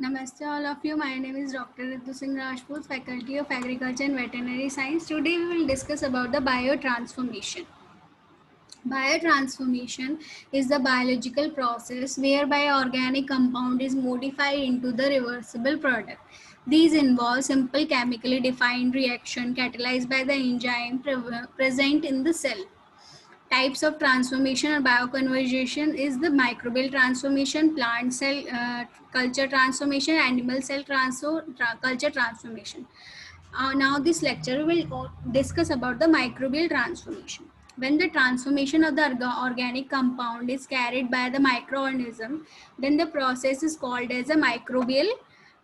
Namaste all of you. My name is Dr. Ritu Singh Rajput, Faculty of Agriculture and Veterinary Science. Today we will discuss about the biotransformation. Biotransformation is the biological process whereby organic compound is modified into the reversible product. These involve simple chemically defined reaction catalyzed by the enzyme present in the cell. Types of transformation or bioconversion is the microbial transformation, plant cell culture transformation, animal cell culture transformation. Now this lecture will discuss about the microbial transformation. When the transformation of the organic compound is carried by the microorganism, then the process is called as a microbial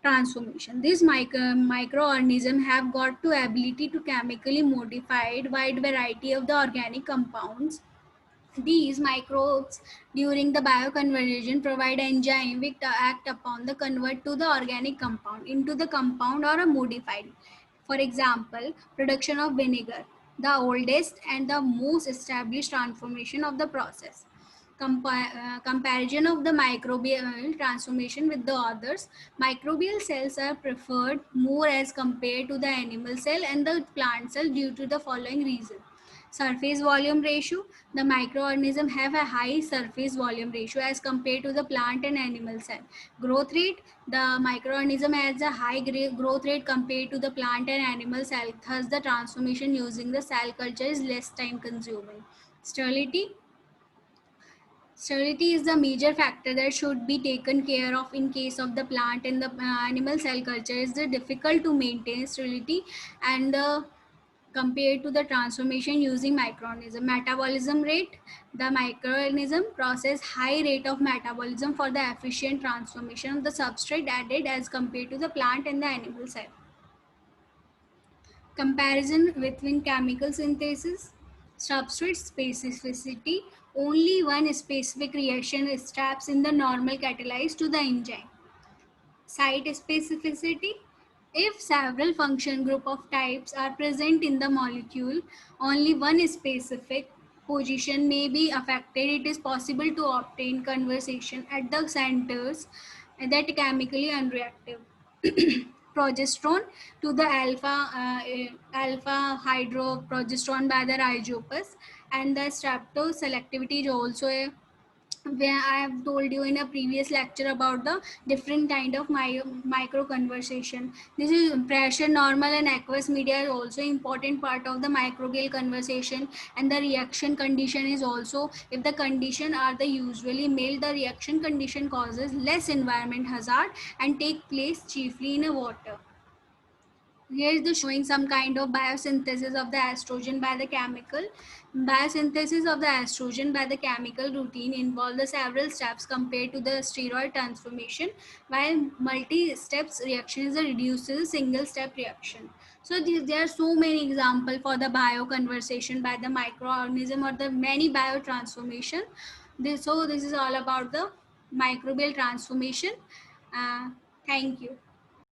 transformation. These microorganisms have got the ability to chemically modified wide variety of the organic compounds. These microbes during the bioconversion provide enzyme which act upon the convert to the organic compound into the compound or a modified. For example, production of vinegar, the oldest and the most established transformation of the process. Comparison of the microbial transformation with the others. Microbial cells are preferred more as compared to the animal cell and the plant cell due to the following reason. Surface volume ratio. The microorganism have a high surface volume ratio as compared to the plant and animal cell. Growth rate. The microorganism has a high growth rate compared to the plant and animal cell. Thus, the transformation using the cell culture is less time consuming. Sterility. Sterility is the major factor that should be taken care of in case of the plant and the animal cell culture. Is difficult to maintain sterility and compared to the transformation using microorganism. Metabolism rate. The microorganism process high rate of metabolism for the efficient transformation of the substrate added as compared to the plant and the animal cell. Comparison between chemical synthesis, substrate specificity. Only one specific reaction steps in the normal catalyzed to the enzyme. Site specificity. If several function group of types are present in the molecule, only one specific position may be affected. It is possible to obtain conversion at the centers that chemically unreactive. Progesterone to the alpha hydroprogesterone by the rhizopus, and the strepto selectivity is also a where I have told you in a previous lecture about the different kind of micro conversation. This is pressure, normal and aqueous media is also important part of the microbial conversation, and the reaction condition is also, if the condition are the usually male, the reaction condition causes less environment hazard and take place chiefly in a water. Here is the showing some kind of biosynthesis of the estrogen by the chemical. Biosynthesis of the estrogen by the chemical routine involve the several steps compared to the steroid transformation, while multi-steps reaction is a reduced to a single-step reaction. So there are so many examples for the bioconversion by the microorganism or the many biotransformation. So this is all about the microbial transformation. Uh, Thank you.